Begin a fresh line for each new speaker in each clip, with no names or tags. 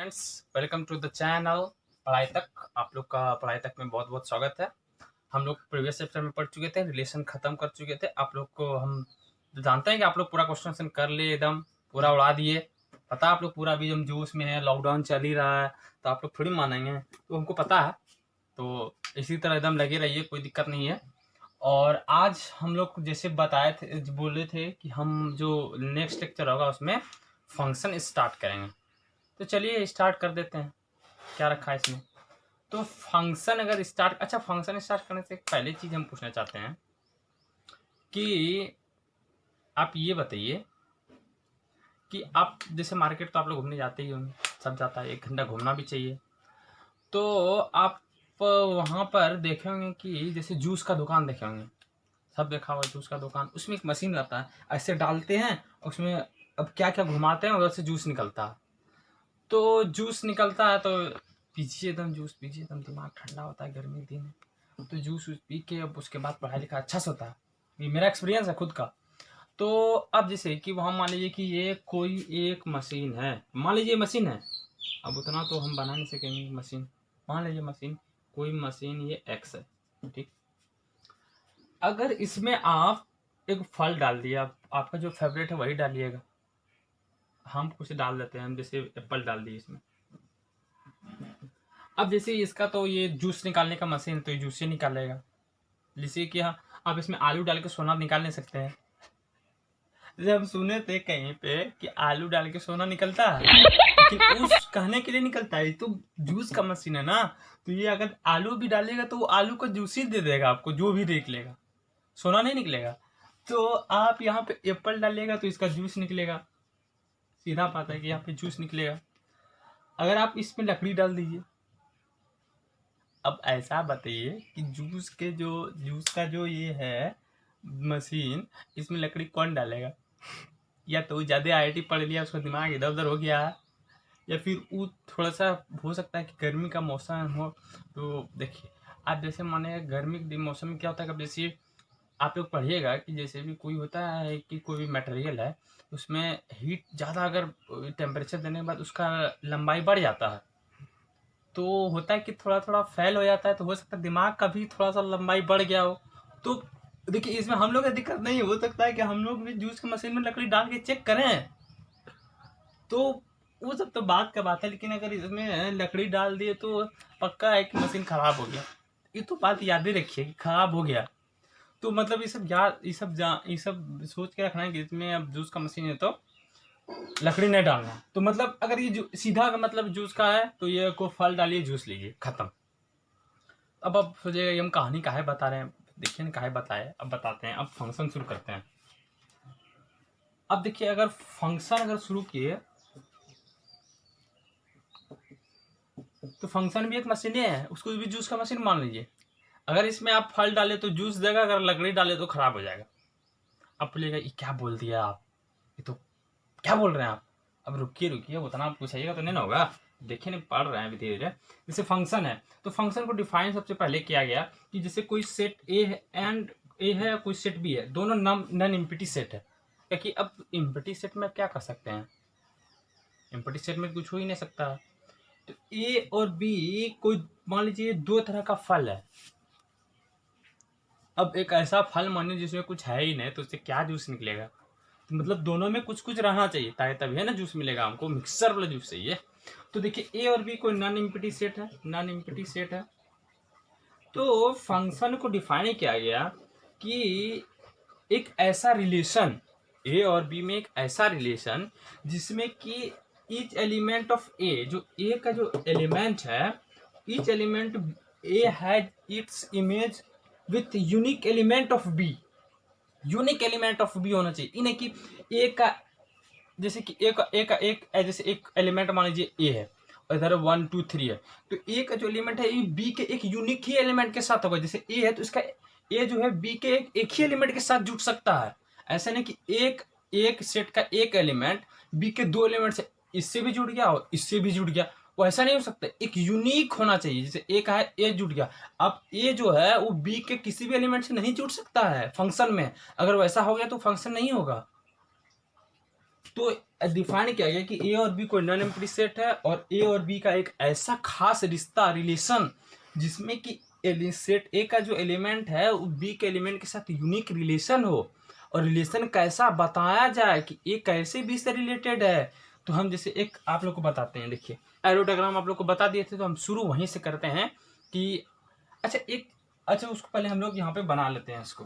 Friends, welcome to the channel Padhai Tak. आप लोग का पढ़ाई तक में बहुत बहुत स्वागत है। हम लोग प्रीवियस चैप्टर में पढ़ चुके थे, रिलेशन खत्म कर चुके थे। आप लोग को हम जानते हैं कि आप लोग पूरा क्वेश्चन कर लिए, एकदम पूरा उड़ा दिए। पता आप लोग पूरा अभी हम जोश में है, लॉकडाउन चल ही रहा है, तो आप लोग थोड़ी मानेंगे, तो हमको पता है। तो इसी तरह एकदम लगे रहिए, कोई दिक्कत नहीं है। और आज हम लोग जैसे बताए थे, बोले थे कि हम जो नेक्स्ट लेक्चर होगा उसमें फंक्शन स्टार्ट करेंगे। तो चलिए स्टार्ट कर देते हैं। क्या रखा है इसमें? तो फंक्शन अगर स्टार्ट, अच्छा फंक्शन स्टार्ट करने से पहले चीज़ हम पूछना चाहते हैं कि आप ये बताइए कि आप जैसे मार्केट तो आप लोग घूमने जाते ही होंगे, सब जाता है, 1 घंटा घूमना भी चाहिए। तो आप वहाँ पर देखे होंगे कि जैसे जूस का दुकान देखे होंगे, सब देखा हुआ जूस का दुकान, उसमें एक मशीन रहता है, ऐसे डालते हैं उसमें, अब क्या क्या घुमाते हैं उधर से जूस निकलता है। तो जूस निकलता है तो पीजिए एकदम, जूस पीजिए एकदम, दिमाग ठंडा होता है, गर्मी के दिन है। तो जूस पी के अब उसके बाद पढ़ाई लिखा अच्छा से होता है। ये मेरा एक्सपीरियंस है खुद का। तो अब जैसे कि वहाँ मान लीजिए कि ये कोई एक मशीन है, मान लीजिए मशीन है, अब उतना तो हम बना नहीं सकेंगे मशीन। मान लीजिए मशीन, कोई मशीन ये एक्स है, ठीक। अगर इसमें आप एक फल डाल दिया, आपका जो फेवरेट है वही डालिएगा। हम कुछ डाल देते हैं, हम जैसे एप्पल डाल दिए इसमें। अब जैसे इसका तो ये जूस निकालने का मशीन, तो ये जूस ही निकालेगा। जैसे कि हाँ, आप इसमें आलू डाल के सोना निकाल नहीं सकते हैं। जैसे हम सुने थे कहीं पे कि आलू डाल के सोना निकलता है, लेकिन उस कहने के लिए निकलता है, तो जूस का मशीन है ना। तो ये अगर आलू भी डालेगा तो वो आलू का जूस ही दे देगा आपको, जो भी निकलेगा, सोना नहीं निकलेगा। तो आप यहाँ पे एप्पल डालिएगा तो इसका जूस निकलेगा, सीधा बात है कि यहाँ पे जूस निकलेगा। अगर आप इसमें लकड़ी डाल दीजिए, अब ऐसा बताइए कि जूस का जो ये है मशीन, इसमें लकड़ी कौन डालेगा? या तो ज़्यादा आईआईटी पढ़ लिया, उसका दिमाग इधर उधर हो गया है, या फिर वो थोड़ा सा हो सकता है कि गर्मी का मौसम हो। तो देखिए, आप जैसे माने गर्मी के मौसम में क्या होता है, कब जैसे आप लोग पढ़िएगा कि जैसे भी कोई होता है कि कोई भी मटेरियल है, उसमें हीट ज़्यादा, अगर टेम्परेचर देने के बाद उसका लंबाई बढ़ जाता है, तो होता है कि थोड़ा थोड़ा फैल हो जाता है। तो हो सकता है दिमाग का भी थोड़ा सा लंबाई बढ़ गया हो। तो देखिए, इसमें हम लोग का दिक्कत नहीं हो सकता है कि हम लोग भी जूस की मशीन में लकड़ी डाल के चेक करें, तो वो सब तो बात का बात है। लेकिन अगर इसमें लकड़ी डाल दिए तो पक्का है कि मशीन खराब हो गया। ये तो बात याद ही रखिए कि खराब हो गया। तो मतलब ये सब याद, ये सब सोच के रखना है कि इसमें अब जूस का मशीन है तो लकड़ी नहीं डालना। तो मतलब अगर ये सीधा का मतलब जूस का है, तो ये को फल डालिए, जूस लीजिए, खत्म। अब आप सोचिएगा ये हम कहानी काहे बता रहे हैं, देखिए ना काहे बताए, अब बताते हैं। अब फंक्शन शुरू करते हैं। अब देखिए, अगर फंक्शन अगर शुरू किए तो फंक्शन भी एक मशीन है, उसको भी जूस का मशीन मान लीजिए। अगर इसमें आप फल डाले तो जूस देगा, अगर लकड़ी डाले तो खराब हो जाएगा। अब बोलिएगा ये क्या बोल दिया आप, ये तो क्या बोल रहे हैं आप? अब रुकिए रुकिए, उतना आप पूछाइएगा तो नहीं ना होगा। देखिए नहीं, पढ़ रहे हैं अभी धीरे धीरे। जैसे फंक्शन है, तो फंक्शन को डिफाइन सबसे पहले किया गया कि जैसे कोई सेट ए है एंड ए है, कोई सेट बी है, दोनों नॉन इम्पिटी सेट है। क्योंकि अब इम्पिटी सेट में क्या कर सकते हैं, इम्पिटी सेट में कुछ हो ही नहीं सकता। तो ए और बी कोई मान लीजिए 2 तरह का फल है। अब एक ऐसा फल मानिए जिसमें कुछ है ही नहीं, तो उससे क्या जूस निकलेगा? तो मतलब दोनों में कुछ कुछ रहना चाहिए, ताकि तभी है ना जूस मिलेगा। हमको मिक्सर वाला जूस चाहिए। तो देखिए, ए और बी कोई नॉन इम्पिटी सेट है, नॉन इम्पिटी सेट है। तो फंक्शन को डिफाइन किया गया कि एक ऐसा रिलेशन, ए और बी में एक ऐसा रिलेशन जिसमें कि ईच एलिमेंट ऑफ ए, जो ए का जो एलिमेंट है, each element A has its image with unique element of B. Unique element of B होना चाहिए, इन्हें कि ए का, जैसे कि एक जैसे एक एलिमेंट मान लीजिए ए है, और इधर 1 2 3 है, तो ए का जो एलिमेंट है ये बी के एक यूनिक ही एलिमेंट के साथ होगा। जैसे ए है तो इसका ए जो है बी के एक ही एलिमेंट के साथ जुड़ सकता है। ऐसा नहीं कि एक सेट का एक एलिमेंट बी के 2 एलिमेंट से, इससे भी जुड़ गया और इससे भी जुड़ गया, वो ऐसा नहीं हो सकता। एक यूनिक होना चाहिए। जैसे ए का है, ए जुड़ गया, अब ए जो है वो बी के किसी भी एलिमेंट से नहीं जुड़ सकता है फंक्शन में। अगर वैसा हो गया तो फंक्शन नहीं होगा। तो डिफाइन किया गया कि ए और बी कोई नॉन एम्प्टी सेट है और ए और बी का एक ऐसा खास रिश्ता रिलेशन जिसमें कि सेट ए का जो एलिमेंट है वो बी के एलिमेंट के साथ यूनिक रिलेशन हो। और रिलेशन कैसा बताया जाए कि ए कैसे बी से रिलेटेड है, तो हम जैसे एक आप लोग को बताते हैं। देखिए एरो डायग्राम आप लोग को बता दिए थे, तो हम शुरू वहीं से करते हैं कि अच्छा उसको पहले हम लोग यहाँ पे बना लेते हैं इसको,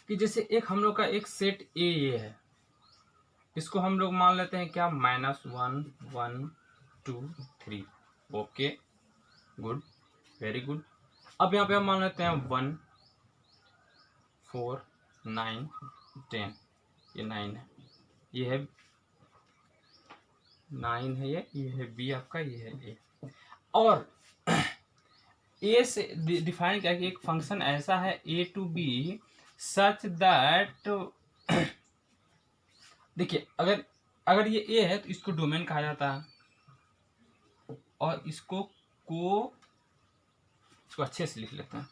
कि जैसे एक हम लोग का एक सेट ए ये है, इसको हम लोग मान लेते हैं क्या, -1 1 2 3। Okay good, very good. अब यहाँ पे हम मान लेते हैं 1 4 9 10, ये 9 है, ये है 9 है, ये है बी आपका, ये है ए। और ए से डिफाइन किया कि एक फंक्शन ऐसा है ए टू बी सच दैट देखिए अगर ये ए है तो इसको डोमेन कहा जाता है, और इसको अच्छे से लिख लेते हैं,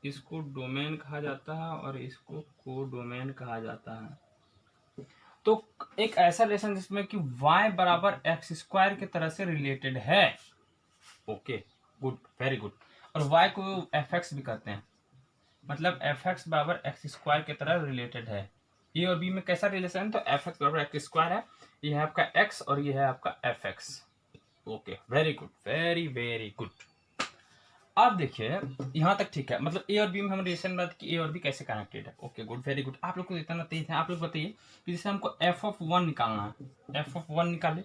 इसको डोमेन कहा जाता है और इसको को डोमेन कहा जाता है। तो एक ऐसा रिलेशन जिसमें कि y बराबर एक्स स्क्वायर की तरह से रिलेटेड है। Okay good, very good. और y को fx भी कहते हैं, मतलब fx बराबर एक्स स्क्वायर की तरह रिलेटेड है। ए और बी में कैसा रिलेशन है, तो fx बराबर एक्स स्क्वायर है, ये है आपका x और ये है आपका fx। Okay very good, very very good. अब देखिए यहाँ तक ठीक है, मतलब ए और बी में हम रिलेशन बात की ए और बी कैसे कनेक्टेड है। Okay good, very good. आप लोग को इतना तेज है, आप लोग बताइए कि जैसे हमको f(1) निकालना है, f(1) निकाले,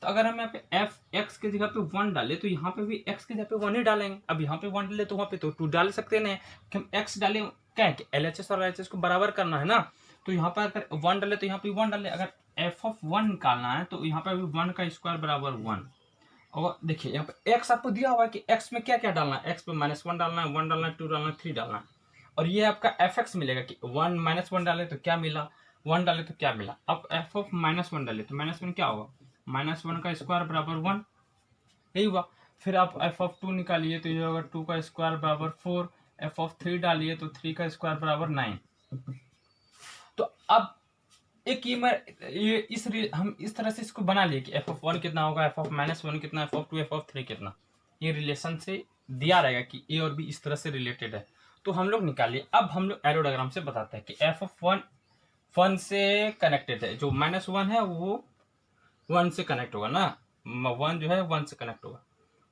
तो अगर हम यहाँ पे f(x) के जगह पे 1 डाले तो यहाँ पे भी x के जगह पे 1 ही डालेंगे। अब यहाँ पे 1 डाले तो वहाँ पे तो 2 डाल सकते नहीं, कि हम x डाले क्या है कि LHS और LHS को बराबर करना है ना, तो यहाँ पर अगर 1 डाले तो यहाँ पे 1 डाले। अगर f(1) निकालना है तो यहाँ पे भी 1 का स्क्वायर बराबर 1। और देखिए यहाँ पे x आपको दिया हुआ है कि x में क्या क्या डालना है, x पे -1 डालना है, 1 डालना है, 2 डालना है, 3 डालना है। और ये आपका fx मिलेगा कि 1 -1 डाले तो क्या मिला, 1 डाले तो क्या मिला। अब f(-1) डाले तो -1 क्या होगा, -1 का स्क्वायर बराबर 1, यही हुआ। फिर आप f(2) निकालिए तो ये होगा 2 का स्क्वायर बराबर 4, f(3) डालिए तो 3 का स्क्वायर बराबर 9। तो अब एक हम इस तरह से इसको बना लिए कि f(1) कितना होगा, f(-1) कितना, f(2) f(3) कितना, ये रिलेशन से दिया रहेगा कि ए और बी इस तरह से रिलेटेड है। तो हम लोग निकालिए। अब हम लोग एरो डायग्राम से बताते हैं कि f(1) से कनेक्टेड है, जो -1 है वो 1 से कनेक्ट होगा ना, 1 जो है 1 से कनेक्ट होगा,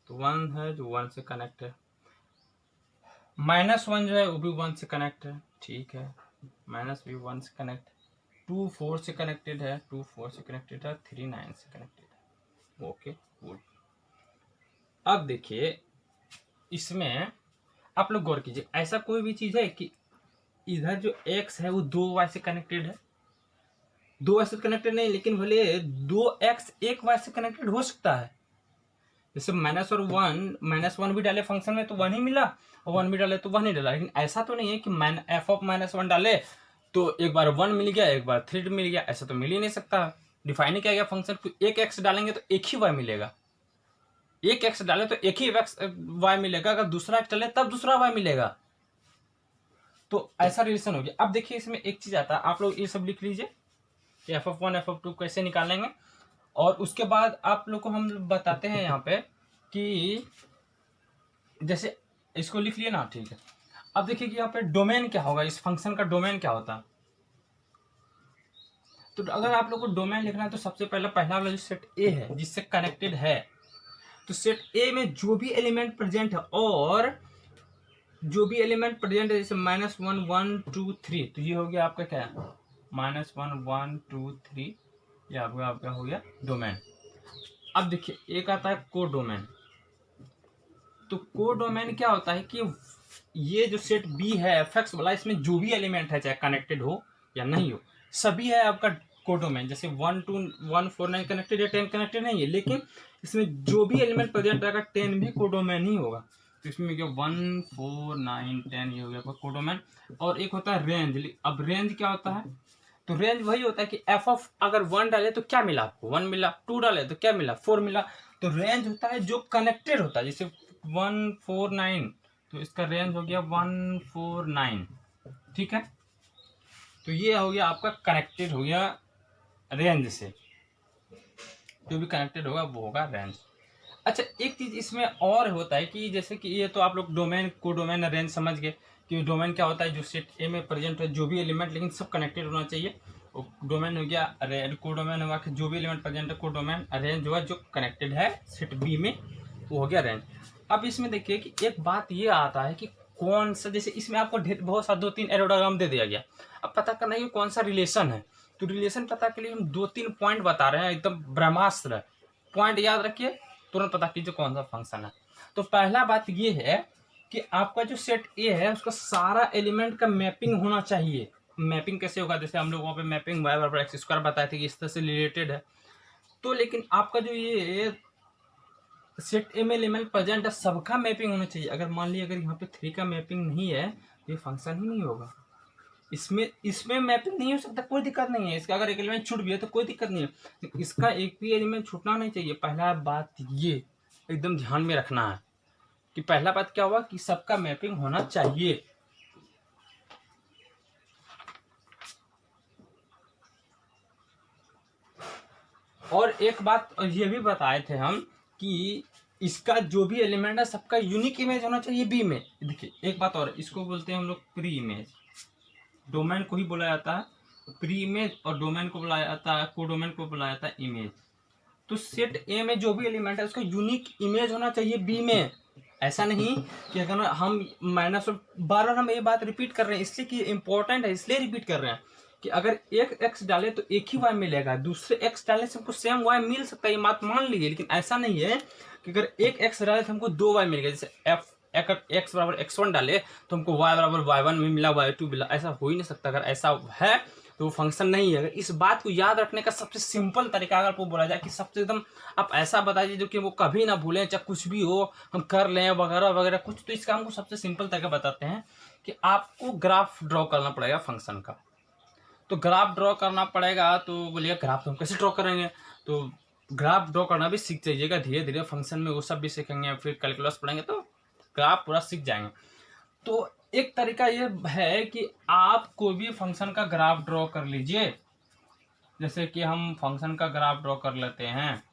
तो 1 है जो 1 से कनेक्ट है, -1 जो है वो भी 1 से कनेक्ट है, ठीक है, माइनस भी 1 से कनेक्ट, 2 4 से कनेक्टेड है, 2 4 से कनेक्टेड है, 3 9 से कनेक्टेड है। Okay good. अब देखिए इसमें आप लोग गौर कीजिए, ऐसा कोई भी चीज है कि इधर जो x है वो 2y से कनेक्टेड है, 2y से कनेक्टेड नहीं, लेकिन भले 2x 1y से कनेक्टेड हो सकता है। जैसे माइनस और 1 भी डाले फंक्शन में तो 1 ही मिला, और 1 भी डाले तो 1 ही डाला। लेकिन ऐसा तो नहीं है कि f(-1) डाले तो एक बार 1 मिल गया, एक बार 3 मिल गया, ऐसा तो मिल ही नहीं सकता। डिफाइन किया गया फंक्शन को, एक x डालेंगे तो एक ही y मिलेगा, एक x डाले तो एक ही y मिलेगा, अगर दूसरा x डाले तब दूसरा y मिलेगा। तो ऐसा रिलेशन हो गया। अब देखिए इसमें एक चीज आता है, आप लोग ये सब लिख लीजिए कि f(1) f(2) कैसे निकालेंगे, और उसके बाद आप लोग को हम बताते हैं यहाँ पे कि जैसे इसको लिख लिए ना, ठीक है। अब देखिए कि यहाँ पे डोमेन क्या होगा, इस फंक्शन का डोमेन क्या होता है। तो अगर आप लोग को डोमेन लिखना है तो सबसे पहला वाला जो सेट ए है जिससे कनेक्टेड है, तो सेट ए में जो भी एलिमेंट प्रेजेंट है, और जो भी एलिमेंट प्रेजेंट है जैसे -1 1 2 3, तो ये हो गया आपका क्या, -1 1 2 3, ये आपका हो गया डोमेन। अब देखिए एक आता है को डोमेन। तो को डोमेन क्या होता है कि ये जो सेट बी है fx वाला, इसमें जो भी एलिमेंट है चाहे कनेक्टेड हो या नहीं हो, सभी है आपका को डोमेन। जैसे 1 2 1 4 9 कनेक्टेड है, 10 कनेक्टेड नहीं है, लेकिन इसमें जो भी एलिमेंट प्रेजेंट रहेगा 10 भी को डोमेन ही होगा। तो इसमें 1 4 9 10 ये हो गया आपका को डोमेन। और एक होता है रेंज। अब रेंज क्या होता है, तो रेंज वही होता है कि अगर 1 डाले तो क्या मिला आपको, 1 मिला, 2 डाले तो क्या मिला, 4 मिला। तो रेंज होता है जो कनेक्टेड होता है, जैसे 1 4 9, तो इसका रेंज हो गया 1 4 9, ठीक है। तो ये हो गया आपका कनेक्टेड हो गया रेंज से, जो भी कनेक्टेड होगा वो होगा रेंज। अच्छा, एक चीज़ इसमें और होता है कि जैसे कि ये तो आप लोग डोमेन को डोमेन रेंज समझ गए कि डोमेन क्या होता है, जो सेट ए में प्रेजेंट है जो भी एलिमेंट, लेकिन सब कनेक्टेड होना चाहिए। डोमेन हो गया को डोमेन हुआ कि जो भी एलिमेंट प्रेजेंट है को डोमेन, रेंज हुआ जो कनेक्टेड है सेट बी में, वो हो गया रेंज। अब इसमें देखिए कि एक बात ये आता है कि कौन सा, जैसे इसमें आपको बहुत सा 2-3 एरोडाग्राम दे दिया गया, अब पता करना है कौन सा रिलेशन है। तो रिलेशन पता के लिए हम 2-3 पॉइंट बता रहे हैं, एकदम ब्रह्मास्त्र पॉइंट याद रखिए, तुरंत पता कीजिए कौन सा फंक्शन है। तो पहला बात ये है कि आपका जो सेट ए है उसका सारा एलिमेंट का मैपिंग होना चाहिए। मैपिंग कैसे होगा, जैसे हम लोग वहाँ पे मैपिंग वाई बराबर एक्स स्क्वायर बताए थे कि इस तरह से रिलेटेड है। तो लेकिन आपका जो ये सेट ए में एलिमेंट प्रेजेंट है सबका मैपिंग होना चाहिए। अगर मान लीजिए अगर यहाँ पे 3 का मैपिंग नहीं है तो ये फंक्शन ही नहीं होगा। इसमें मैपिंग नहीं हो सकता, कोई दिक्कत नहीं है। इसका अगर एक एलिमेंट छूट भी है तो कोई दिक्कत नहीं है, इसका एक भी एलिमेंट छूटना नहीं चाहिए। पहला बात ये एकदम ध्यान में रखना है कि पहला बात क्या हुआ कि सबका मैपिंग होना चाहिए। और एक बात ये भी बताए थे हम कि इसका जो भी एलिमेंट है सबका यूनिक इमेज होना चाहिए बी में। देखिए एक बात और, इसको बोलते हैं हम लोग प्री इमेज, डोमेन को ही बोला जाता है प्री इमेज, और डोमेन को बुलाया जाता है, को डोमेन को बुलाया जाता है इमेज। तो सेट ए में जो भी एलिमेंट है उसका यूनिक इमेज होना चाहिए बी में। ऐसा नहीं कि अगर हम माइनस, बार बार हम ये बात रिपीट कर रहे हैं इसलिए कि इंपॉर्टेंट है, इसलिए रिपीट कर रहे हैं कि अगर एक एक्स डाले तो एक ही वाई मिलेगा, दूसरे एक्स डालने से हमको सेम वाई मिल सकता है, ये बात मान लीजिए। लेकिन ऐसा नहीं है कि अगर एक एक्स डाले तो हमको 2 वाई मिलेगा। जैसे अगर एक्स बराबर x1 डाले तो हमको y बराबर y1 में मिला, y2 मिला, ऐसा हो ही नहीं सकता। अगर ऐसा है तो वो फंक्शन नहीं है। अगर इस बात को याद रखने का सबसे सिंपल तरीका अगर आपको बोला जाए कि सबसे एकदम आप ऐसा बताइए जो कि वो कभी ना भूलें, चाहे कुछ भी हो हम कर लें वगैरह वगैरह कुछ, तो इसका हमको सबसे सिंपल तरीका बताते हैं कि आपको ग्राफ ड्रॉ करना पड़ेगा फंक्शन का। तो ग्राफ ड्रॉ करना पड़ेगा, तो बोलिएगा ग्राफ तो हम कैसे ड्रॉ करेंगे, तो ग्राफ ड्रॉ करना भी सीख जाइएगा धीरे धीरे फंक्शन में, वो सब भी सीखेंगे, फिर कैलकुलस पढ़ेंगे तो ग्राफ पूरा सीख जाएंगे। तो एक तरीका ये है कि आप कोई भी फंक्शन का ग्राफ ड्रॉ कर लीजिए। जैसे कि हम फंक्शन का ग्राफ ड्रॉ कर लेते हैं,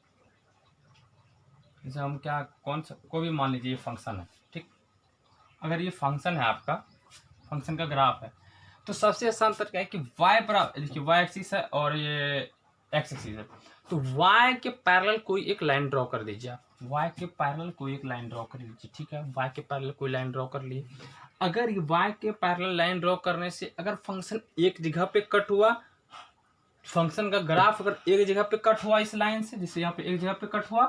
जैसे हम क्या कौन सा कोई भी मान लीजिए ये फंक्शन है, ठीक। अगर ये फंक्शन है आपका, फंक्शन का ग्राफ है, तो सबसे आसान तरीका है कि y बराबर, देखिए y एक्सिस है और ये x एक्सिस है, तो y के पैरेलल कोई एक लाइन ड्रॉ कर दीजिए आप। y के पैरेलल कोई एक लाइन ड्रॉ कर लीजिए, ठीक है। y के पैरेलल कोई लाइन ड्रॉ कर लिए। अगर ये y के पैरेलल लाइन ड्रॉ करने से अगर फंक्शन एक जगह पे कट हुआ, फंक्शन का ग्राफ अगर एक जगह पे कट हुआ इस लाइन से, जैसे यहाँ पे एक जगह पे कट हुआ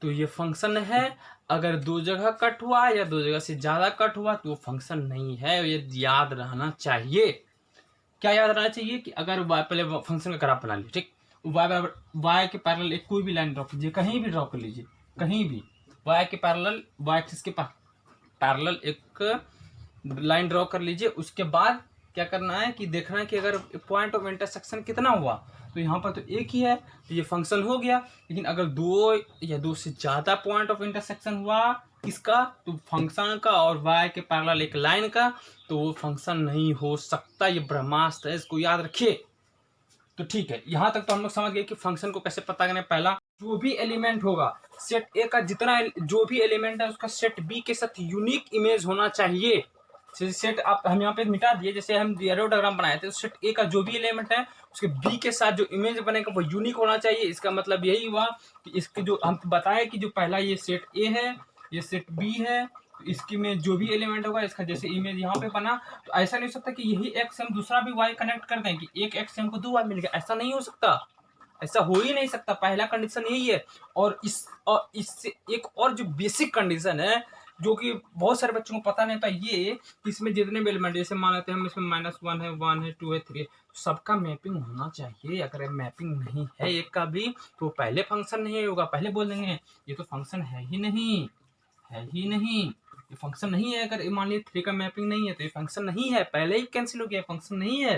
तो ये फंक्शन है। अगर 2 जगह कट हुआ या 2 जगह से ज्यादा कट हुआ तो वो फंक्शन नहीं है। ये याद रहना चाहिए। क्या याद रहना चाहिए कि अगर y, पहले फंक्शन का ग्राफ बना लीजिए, ठीक। y बराबर y के पैरेलल एक कोई भी लाइन ड्रॉ कीजिए, कहीं भी ड्रॉ कर लीजिए, कहीं भी y के पैरेलल, y एक्सिस के पैरेलल एक लाइन ड्रॉ कर लीजिए। उसके बाद क्या करना है कि देखना है कि अगर पॉइंट ऑफ इंटरसेक्शन कितना हुआ, तो यहाँ पर तो एक ही है तो ये फंक्शन हो गया। लेकिन अगर 2 या 2 से ज्यादा पॉइंट ऑफ इंटरसेक्शन हुआ किसका, तो फंक्शन का और y के पैरेलल एक लाइन का, तो वो फंक्शन नहीं हो सकता। ये ब्रह्मास्त्र है, इसको याद रखिए। तो ठीक है, यहाँ तक तो हम लोग समझ गए कि फंक्शन को कैसे पता करना है। पहला, जो भी एलिमेंट होगा सेट ए का, जितना जो भी एलिमेंट है उसका सेट बी के साथ यूनिक इमेज होना चाहिए। सेट आप हम यहाँ पे मिटा दिए, जैसे हम डायग्राम बनाए थे, तो सेट ए का जो भी एलिमेंट है उसके बी के साथ जो इमेज बनेगा वो यूनिक होना चाहिए। इसका मतलब यही हुआ कि इसके जो हम बताए कि जो पहला ये सेट ए है, ये सेट बी है, तो इसकी में जो भी एलिमेंट होगा इसका जैसे इमेज यहाँ पे बना, तो ऐसा नहीं हो सकता कि यही एक्स हम दूसरा भी वाई कनेक्ट कर दें कि एक एक्स हमको 2 वाई मिल गया, ऐसा नहीं हो सकता, ऐसा हो ही नहीं सकता। पहला कंडीशन यही है। और इससे एक और जो बेसिक कंडीशन है जो कि बहुत सारे बच्चों को पता नहीं था, ये इसमें जितने भी एलिमेंट, जैसे मान लेते हैं हम इसमें -1 है, 1 है, 2 है, 3 है, सबका मैपिंग होना चाहिए। अगर मैपिंग नहीं है एक का भी तो पहले फंक्शन नहीं होगा, पहले बोल देंगे ये तो फंक्शन है ही नहीं, है ही नहीं, ये फंक्शन नहीं है। अगर मान लीजिए 3 का मैपिंग नहीं है तो ये फंक्शन नहीं है, पहले ही कैंसिल हो गया, फंक्शन नहीं है।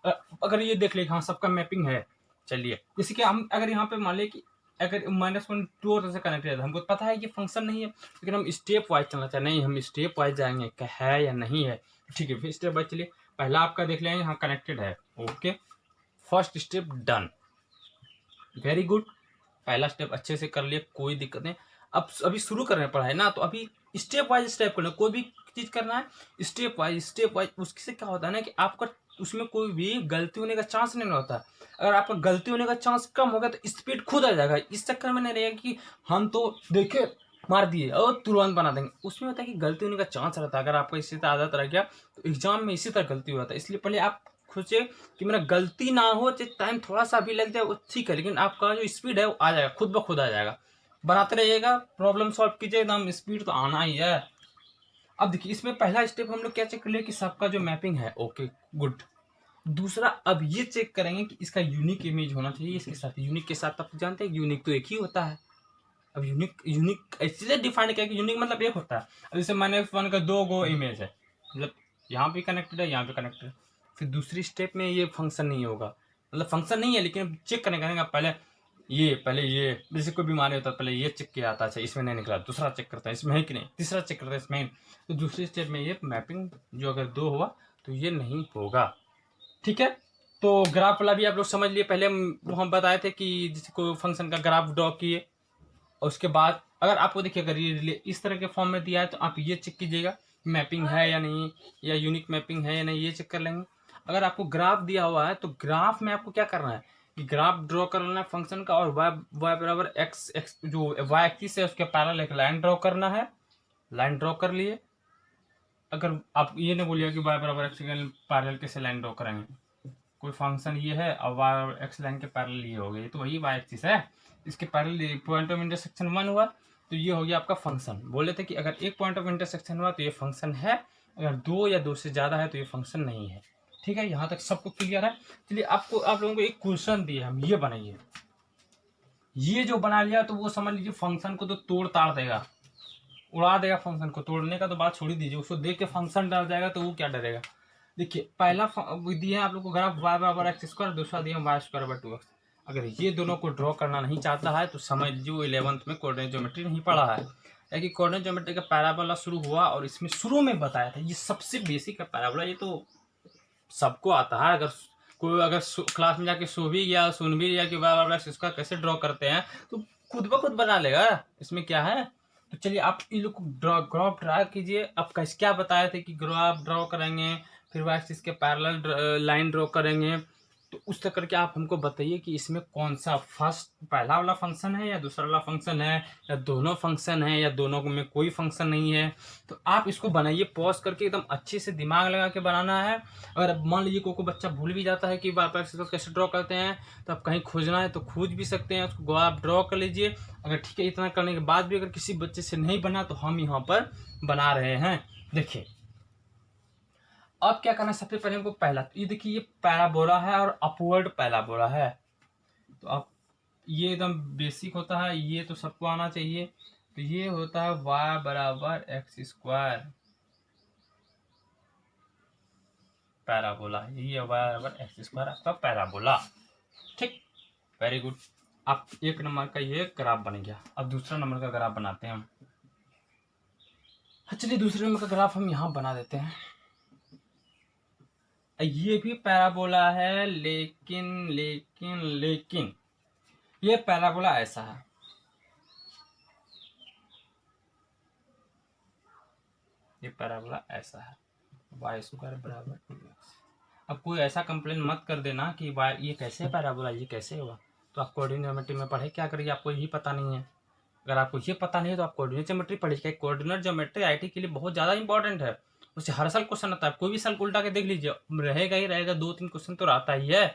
अगर ये देख ले हाँ सबका मैपिंग है, चलिए जैसे कि हम अगर यहाँ पे मान लें कि अगर -1 2 और से कनेक्ट है, हमको पता है कि फंक्शन नहीं है, लेकिन हम स्टेप वाइज चलना चाहते, नहीं हम स्टेप वाइज जाएंगे क्या है या नहीं है, ठीक है। फिर स्टेप वाइज चलिए, पहला आपका देख लें यहाँ कनेक्टेड है, okay, first step done, very good, पहला स्टेप अच्छे से कर लिए, कोई दिक्कत नहीं। अब अभी शुरू कर रहे हैं पढ़ाई ना, तो अभी स्टेप वाइज स्टेप करना, कोई भी चीज करना है स्टेप वाइज, उससे क्या होता है ना कि आपका उसमें कोई भी गलती होने का चांस नहीं होता। अगर आपका गलती होने का चांस कम होगा तो स्पीड खुद आ जाएगा। इस चक्कर में नहीं रहेगा कि हम तो देखे मार दिए और तुरंत बना देंगे, उसमें होता है कि गलती होने का चांस रहता है। अगर आपका इसी तरह आदत रह गया तो एग्जाम में इसी तरह गलती होता है। इसलिए पहले आप खुद से कि मेरा गलती ना हो, चाहे टाइम थोड़ा सा भी लग जाए वो ठीक है, लेकिन आपका जो स्पीड है वो आ जाएगा, खुद ब खुद आ जाएगा। बनाते रहिएगा, प्रॉब्लम सॉल्व कीजिए, एकदम स्पीड तो आना ही है। अब देखिए इसमें पहला स्टेप हम लोग क्या चेक कर लिए कि सबका जो मैपिंग है, ओके गुड। दूसरा अब ये चेक करेंगे कि इसका यूनिक इमेज होना चाहिए इसके साथ। यूनिक के साथ आप जानते हैं यूनिक तो एक ही होता है। अब यूनिक इसलिए डिफाइन किया कि यूनिक मतलब एक होता है। अब जैसे -1 का 2 गो इमेज है, मतलब यहाँ पे कनेक्टेड है, यहाँ पे कनेक्टेड है। फिर दूसरी स्टेप में ये फंक्शन नहीं होगा, मतलब फंक्शन नहीं है लेकिन चेक करेंगे पहले ये जैसे कोई बीमारी होता है पहले ये चेक किया आता है, अच्छा इसमें नहीं निकला, दूसरा चेक करता है इसमें है कि नहीं, तीसरा चेक करता है इसमें है। तो दूसरी स्टेप में ये मैपिंग जो अगर 2 हुआ तो ये नहीं होगा, ठीक है। तो ग्राफ वाला भी आप लोग समझ लिए। पहले हम बताए थे कि जैसे कोई फंक्शन का ग्राफ ड्रॉ किए और उसके बाद अगर आपको देखिए अगर ये इस तरह के फॉर्म में दिया है तो आप ये चेक कीजिएगा मैपिंग है या नहीं, या यूनिक मैपिंग है या नहीं, ये चेक कर लेंगे। अगर आपको ग्राफ दिया हुआ है तो ग्राफ में आपको क्या करना है कि ग्राफ ड्रॉ कर लेना है फंक्शन का, और y बराबर x जो y एक्सिस है उसके पैरेलल एक लाइन ड्रॉ करना है। लाइन ड्रॉ कर लिए। अगर आप ये नहीं बोलिए कि y बराबर x के पैरेलल कैसे लाइन ड्रॉ करेंगे, कोई फंक्शन ये है और y और x लाइन के पैरेलल ये हो गए, तो वही y एक्सिस है, इसके पैरेलल पॉइंट ऑफ इंटरसेक्शन 1 हुआ तो ये हो गया आपका फंक्शन। बोले थे कि अगर एक पॉइंट ऑफ इंटरसेक्शन हुआ तो ये फंक्शन है, अगर 2 या 2 से ज़्यादा है तो ये फंक्शन नहीं है, ठीक है। यहाँ तक सबको क्लियर है। चलिए आप लोगों को एक क्वेश्चन दिए, हम ये बनाइए। ये जो बना लिया तो वो समझ लीजिए फंक्शन को तो तोड़ ताड़ देगा, उड़ा देगा फंक्शन को। तोड़ने का तो बात छोड़ ही दीजिए, उसको देख के फंक्शन डर जाएगा तो वो क्या डरेगा। देखिए पहला दिया है आप लोग को ग्राफ y बराबर एक्स स्क्वायर, दूसरा दिया y स्क्वायर बराबर 2x। अगर ये दोनों को ड्रॉ करना नहीं चाहता है तो समझ लीजिए वो 11th में कोऑर्डिनेट ज्योमेट्री नहीं पढ़ा है। कि कोऑर्डिनेट ज्योमेट्री का पैराबोला शुरू हुआ और इसमें शुरू में बताया था ये सबसे बेसिक का पैराबोला, ये तो सबको आता है। अगर क्लास में जाके सो भी गया सुन भी लिया कि y बराबर एक्स स्क्वायर कैसे ड्रॉ करते हैं तो खुद ब खुद बना लेगा, इसमें क्या है। तो चलिए आप इन लोग को ग्राफ ड्रा कीजिए। अब कैसे क्या बताए थे कि ग्राफ ड्रॉ करेंगे, फिर वाइस इसके पैरेलल लाइन ड्रॉ करेंगे, तो उस तरह करके आप हमको बताइए कि इसमें कौन सा फर्स्ट पहला वाला फंक्शन है या दूसरा वाला फंक्शन है, या दोनों फंक्शन है, या दोनों में कोई फंक्शन नहीं है। तो आप इसको बनाइए पॉज करके, एकदम अच्छे से दिमाग लगा के बनाना है। अगर मान लीजिए कोई बच्चा भूल भी जाता है कि बार बार कैसे ड्रॉ करते हैं, तो आप कहीं खोजना है तो खोज भी सकते हैं, उसको आप ड्रॉ कर लीजिए। अगर ठीक है इतना करने के बाद भी अगर किसी बच्चे से नहीं बना तो हम यहाँ पर बना रहे हैं। देखिए अब क्या करना है, सबसे पहले हमको पहला तो ये देखिए ये पैराबोला है और अपवर्ड पैराबोला है। तो अब ये एकदम बेसिक होता है, ये तो सबको आना चाहिए। तो ये होता है y बराबर एक्स स्क्वायर पैराबोला, ये y बराबर एक्स स्क्वायर आपका पैराबोला, ठीक, वेरी गुड। अब एक नंबर का ये ग्राफ बन गया। अब दूसरा नंबर का ग्राफ बनाते हैं हम। चलिए दूसरे नंबर का ग्राफ हम यहाँ बना देते हैं। ये भी पैराबोला है लेकिन ये पैराबोला ऐसा है, ये पैराबोला ऐसा है y स्क्वायर बराबर 2x। अब कोई ऐसा कंप्लेन मत कर देना कि y ये कैसे पैराबोला, ये कैसे हुआ। तो आप कोऑर्डिनेट ज्योमेट्री में पढ़े क्या करिए, आपको यही पता नहीं है। अगर आपको ये पता नहीं है तो आप कोऑर्डिनेट ज्योमेट्री पढ़िए। कोऑर्डिनेट ज्योमेट्री आईटी के लिए बहुत ज़्यादा इंपॉर्टेंट है, उससे हर साल क्वेश्चन आता है। कोई भी साल उल्टा के देख लीजिए, रहेगा ही रहेगा, 2-3 क्वेश्चन तो आता ही है।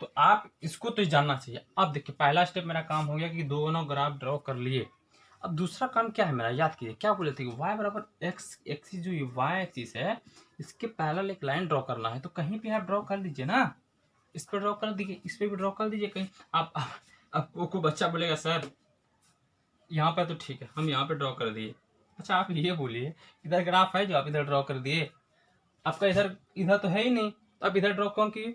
तो आप इसको तो जानना चाहिए। अब देखिए पहला स्टेप मेरा काम हो गया कि दोनों ग्राफ ड्रॉ कर लिए। अब दूसरा काम क्या है मेरा, याद कीजिए क्या बोले थे कि y बराबर एक्स एक्सिस जो ये y एक्सिस है इसके पैरेलल एक लाइन ड्रॉ करना है। तो कहीं पे आप ड्रॉ कर लीजिए ना, इस पर ड्रॉ कर दीजिए, इस पर भी ड्रॉ कर दीजिए कहीं। आप को बच्चा बोलेगा सर यहाँ पर तो ठीक है, हम यहाँ पे ड्रॉ कर दिए। अच्छा आप ये बोलिए इधर ग्राफ है जो आप इधर ड्रॉ कर दिए, आपका इधर तो है ही नहीं, तो आप इधर ड्रॉ कौन किए।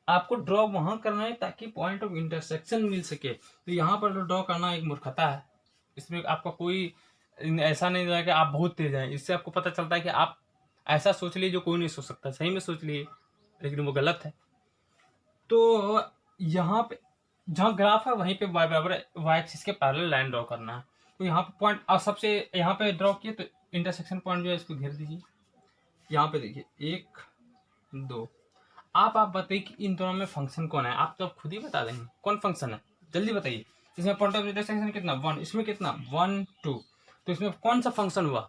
आपको ड्रॉ वहां करना है ताकि पॉइंट ऑफ इंटरसेक्शन मिल सके। तो यहाँ पर ड्रॉ करना एक मूर्खता है, इसमें आपका कोई ऐसा नहीं रहेगा कि आप बहुत तेज हैं। इससे आपको पता चलता है कि आप ऐसा सोच लीजिए जो कोई नहीं सोच सकता, सही में सोच लिए, लेकिन वो गलत है। तो यहाँ पे जहाँ ग्राफ है वहीं पे y बराबर y एक्सिस के पैरेलल लाइन ड्रॉ करना है। तो यहाँ पे पॉइंट और सबसे यहाँ पे ड्रॉ किए तो इंटरसेक्शन पॉइंट जो है इसको घेर दीजिए। यहाँ पे देखिए 1 2। आप बताइए कि इन दोनों में फंक्शन कौन है, आप तो खुद ही बता देंगे कौन फंक्शन है, जल्दी बताइए। इसमें पॉइंट ऑफ इंटरसेक्शन कितना 1, इसमें कितना 1 2, तो इसमें कौन सा फंक्शन हुआ,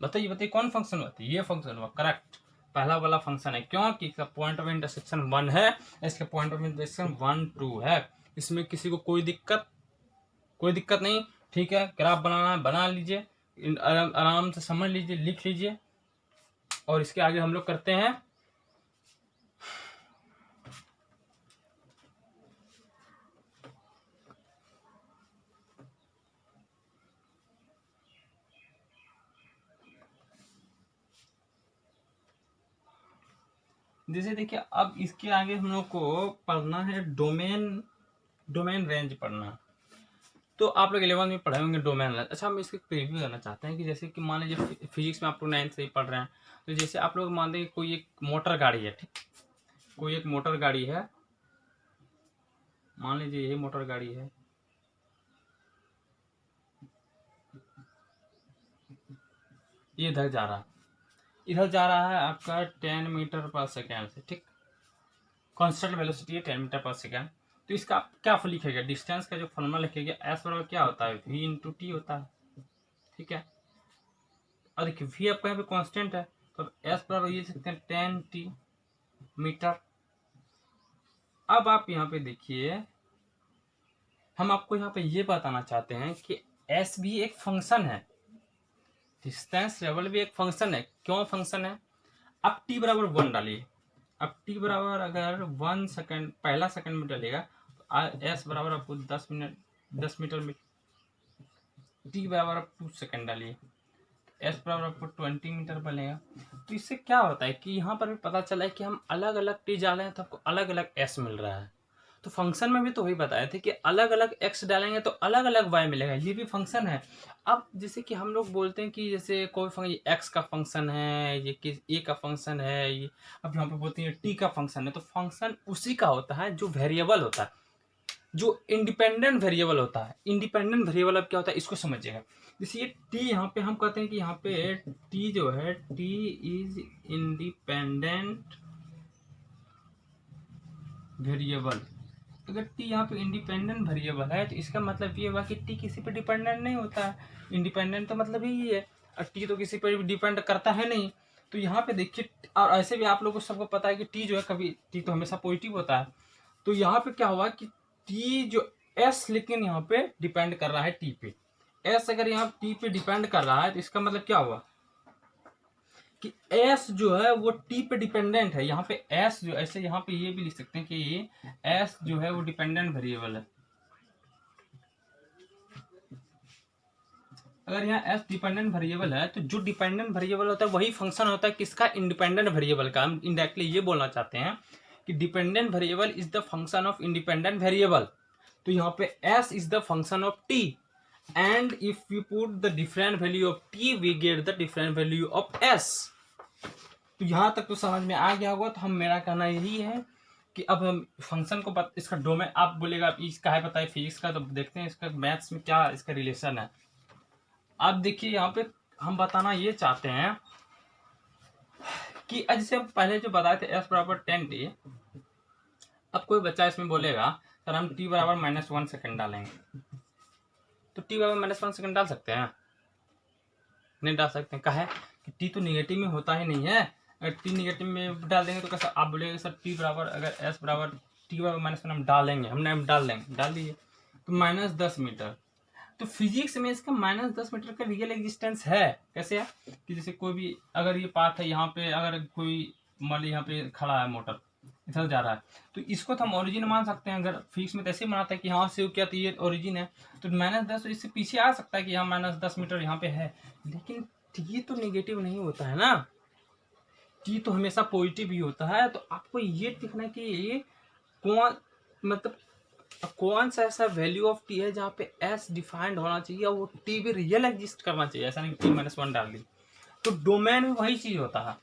बताइए बताइए कौन फंक्शन हुआ, तो ये फंक्शन हुआ, करेक्ट, पहला वाला फंक्शन है, क्योंकि इसका पॉइंट ऑफ इंटरसेक्शन 1 है, इसका पॉइंट ऑफ इंटरसेक्शन 1 2 है। इसमें किसी को कोई दिक्कत नहीं, ठीक है। ग्राफ बनाना है बना लीजिए, आराम से समझ लीजिए, लिख लीजिए, और इसके आगे हम लोग करते हैं। जैसे देखिए अब इसके आगे हम लोग को पढ़ना है डोमेन रेंज पढ़ना है। तो आप लोग 11 में पढ़े होंगे डोमेन रेंज। अच्छा, हम इसके प्रीव्यू करना चाहते हैं कि जैसे कि मान लीजिए फिजिक्स में आप लोग 9th से ही पढ़ रहे हैं, तो जैसे आप लोग मान लीजिए कोई एक मोटर गाड़ी है, ठीक, कोई एक मोटर गाड़ी है, मान लीजिए ये मोटर गाड़ी है, ये इधर जा रहा है आपका 10 मीटर पर सेकेंड से, ठीक, कांस्टेंट वेलोसिटी है 10 मीटर पर सेकेंड। तो इसका आप क्या लिखेगा, डिस्टेंस का जो फॉर्मूला लिखेगा एस बराबर क्या होता है, v इंटू टी होता है, ठीक है। और देखिए v आपका यहाँ पे कांस्टेंट है, तो एस बराबर ये सकते हैं 10 टी मीटर। अब आप यहाँ पे देखिए, हम आपको यहाँ पे ये बताना चाहते हैं कि एस भी एक फंक्शन है, डिस्टेंस लेवल भी एक फंक्शन है। क्यों फंक्शन है, अब टी बराबर 1 डालिए, अब टी बराबर अगर 1 सेकंड पहला सेकंड में डालेगा तो एस बराबर आपको 10 मीटर में, टी बराबर आप 2 सेकंड डालिए, एस बराबर आपको 20 मीटर बनेगा। तो इससे क्या होता है कि यहाँ पर भी पता चला है कि हम अलग अलग टी डाले हैं तो आपको अलग अलग एस मिल रहा है। तो फंक्शन में भी तो वही बताए थे कि अलग अलग एक्स डालेंगे तो अलग अलग वाई मिलेगा, ये भी फंक्शन है। अब जैसे कि हम लोग बोलते हैं कि जैसे कोई फंक्शन एक्स का फंक्शन है, ये कि ए का फंक्शन है, ये अब यहाँ पे बोलते हैं टी का फंक्शन है। तो फंक्शन उसी का होता है जो वेरिएबल होता है, जो इंडिपेंडेंट वेरिएबल होता है। इंडिपेंडेंट वेरिएबल अब क्या होता है इसको समझिएगा। जैसे ये टी, यहाँ पे हम कहते हैं कि यहाँ पे टी जो है, टी इज इंडिपेंडेंट वेरिएबल। अगर टी यहाँ पे इंडिपेंडेंट वेरिएबल है तो इसका मतलब ये हुआ कि टी किसी पे डिपेंडेंट नहीं होता है। इंडिपेंडेंट तो मतलब ही है, और टी तो किसी पे डिपेंड करता है नहीं। तो यहाँ पे देखिए, और ऐसे भी आप लोगों को सबको पता है कि टी जो है कभी, टी तो हमेशा पॉजिटिव होता है। तो यहाँ पे क्या हुआ कि टी जो एस, लेकिन यहाँ पे डिपेंड कर रहा है टी पे। एस अगर यहाँ टी पे डिपेंड कर रहा है तो इसका मतलब क्या हुआ कि एस जो है वो टी पे डिपेंडेंट है। यहाँ पे एस जो, ऐसे यहाँ पे ये भी लिख सकते हैं कि एस जो है वो डिपेंडेंट वेरिएबल है। अगर यहाँ एस डिपेंडेंट वेरिएबल है तो जो डिपेंडेंट वेरिएबल होता है वही फंक्शन होता है किसका, इंडिपेंडेंट वेरिएबल का। हम इनडायरेक्टली ये बोलना चाहते हैं कि dependent variable is the function of independent variable. तो यहाँ पे S is the function of T, and if we put the different value of T we get the different value of S. तो यहाँ तक तो समझ में आ गया होगा। तो हम, मेरा कहना यही है कि अब हम फंक्शन को इसका डोमेन, आप बोलेगा इसका है बताइए फिजिक्स का, तो देखते हैं इसका मैथ्स में क्या इसका रिलेशन है। अब देखिए यहाँ पे हम बताना ये चाहते हैं कि जैसे हम पहले जो बताए थे एस बराबर 10 टी, अब कोई बच्चा इसमें बोलेगा सर हम टी बराबर -1 सेकंड डालेंगे, तो टी बराबर -1 सेकंड डाल सकते हैं? नहीं डाल सकते हैं। कहा है कि टी तो निगेटिव में होता ही नहीं है, अगर टी निगेटिव में डाल देंगे तो कैसा, आप बोलेंगे सर टी बराबर, अगर एस बराबर टी बराबर -1 हम डाल लेंगे, हम डाल लेंगे, डाल दीजिए, तो -10 मीटर। तो फिजिक्स में इसका -10 मीटर का रियल एग्जिस्टेंस है। कैसे है कि जैसे कोई भी, अगर ये पाथ है यहाँ पे, अगर कोई मान लीजिए यहाँ पे खड़ा है मोटर, इधर जा रहा है, तो इसको तो हम ओरिजिन मान सकते हैं। अगर फिजिक्स में तो ऐसे ही मानता है कि यहाँ से क्या, तो ये ओरिजिन है, तो -10 इससे पीछे आ सकता है कि यहाँ -10 मीटर यहाँ पे है। लेकिन टी तो नेगेटिव नहीं होता है ना, टी तो हमेशा पॉजिटिव ही होता है। तो आपको ये दिखना है कि ये कौन, मतलब कौन सा ऐसा वैल्यू ऑफ टी है जहाँ पे एस डिफाइंड होना चाहिए और वो टी भी रियल एग्जिस्ट करना चाहिए। ऐसा नहीं टी -1 डाल दी। तो डोमेन में वही चीज होता है।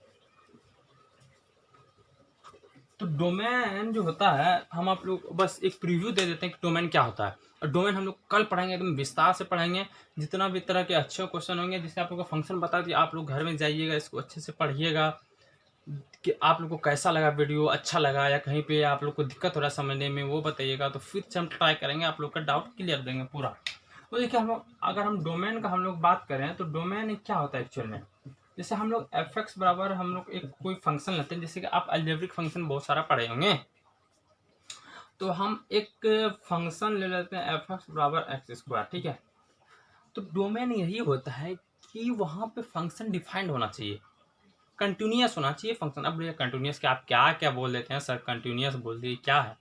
तो डोमेन जो होता है, हम आप लोग बस एक प्रीव्यू दे देते हैं कि डोमेन क्या होता है। और डोमेन हम लोग कल पढ़ेंगे, एकदम विस्तार से पढ़ेंगे, जितना भी तरह के अच्छे क्वेश्चन होंगे, जिससे आप लोग को फंक्शन बता दिए, आप लोग घर में जाइएगा, इसको अच्छे से पढ़िएगा कि आप लोग को कैसा लगा वीडियो, अच्छा लगा या कहीं पे आप लोग को दिक्कत हो रहा है समझने में, वो बताइएगा। तो फिर से हम ट्राई करेंगे, आप लोग का डाउट क्लियर देंगे पूरा। तो देखिए हम लोग, अगर हम डोमेन का हम लोग बात करें तो डोमेन क्या होता है एक्चुअल में। जैसे हम लोग एफ एक्स बराबर हम लोग एक कोई फंक्शन लेते हैं, जैसे कि आप अलजेब्रिक फंक्शन बहुत सारा पढ़े होंगे। तो हम एक फंक्शन ले लेते हैं एफ एक्स बराबर एक्स स्क्वायर, ठीक है। तो डोमेन यही होता है कि वहाँ पे फंक्शन डिफाइंड होना चाहिए, कंटिन्यूअस होना चाहिए फंक्शन। अब ये कंटिन्यूअस क्या, आप क्या क्या बोल देते हैं सर, कंटिन्यूअस बोल दिए, क्या है।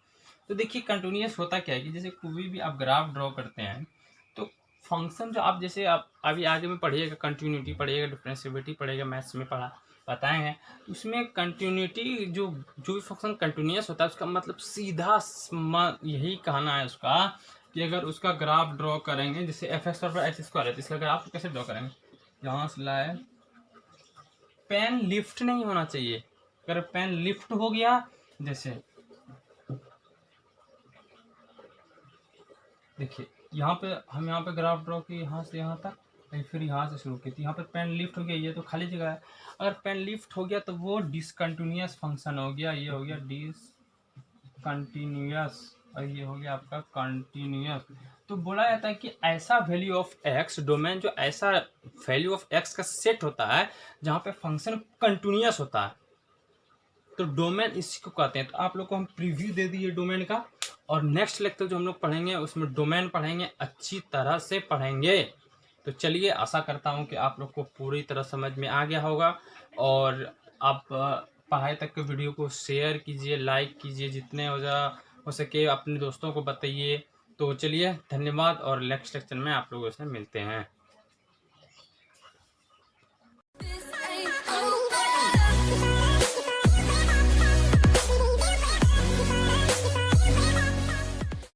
तो देखिए कंटिन्यूअस होता क्या है कि जैसे कोई भी आप ग्राफ ड्रॉ करते हैं, तो फंक्शन जो आप जैसे आप अभी आगे में पढ़िएगा, कंटिन्यूटी पढ़िएगा, डिफरेंशिएबिलिटी पढ़िएगा, मैथ्स में बताएंगे। उसमें कंटिन्यूटी जो भी फंक्शन कंटिन्यूअस होता है, उसका मतलब सीधा यही कहना है उसका कि अगर उसका ग्राफ ड्रॉ करेंगे, जैसे एफ एक्स पर एक्स स्क्वायर है, तो इसका ग्राफ कैसे ड्रॉ करेंगे, यहाँ से लाए, पेन लिफ्ट नहीं होना चाहिए। अगर पेन लिफ्ट हो गया, जैसे देखिए यहाँ पे हम यहाँ पे ग्राफ ड्रॉ की, यहाँ से यहाँ तक, फिर यहाँ से शुरू की थी, यहाँ पे पेन लिफ्ट हो गया, ये तो खाली जगह है। अगर पेन लिफ्ट हो गया तो वो डिसकंटिन्यूअस फंक्शन हो गया, ये हो गया डिसकंटिन्यूअस, और ये हो गया आपका कंटिन्यूअस। तो बोला जाता है कि ऐसा वैल्यू ऑफ एक्स, डोमेन जो ऐसा वैल्यू ऑफ एक्स का सेट होता है जहाँ पे फंक्शन कंटिन्यूअस होता है, तो डोमेन इसी को कहते हैं। तो आप लोग को हम प्रीव्यू दे दिए डोमेन का, और नेक्स्ट लेक्चर जो हम लोग पढ़ेंगे उसमें डोमेन पढ़ेंगे, अच्छी तरह से पढ़ेंगे। तो चलिए, आशा करता हूँ कि आप लोग को पूरी तरह समझ में आ गया होगा, और आप पढ़ाई तक के वीडियो को शेयर कीजिए, लाइक कीजिए, जितने हो सके अपने दोस्तों को बताइए। तो चलिए, धन्यवाद, और नेक्स्ट लेक्चर में आप लोगों से मिलते हैं।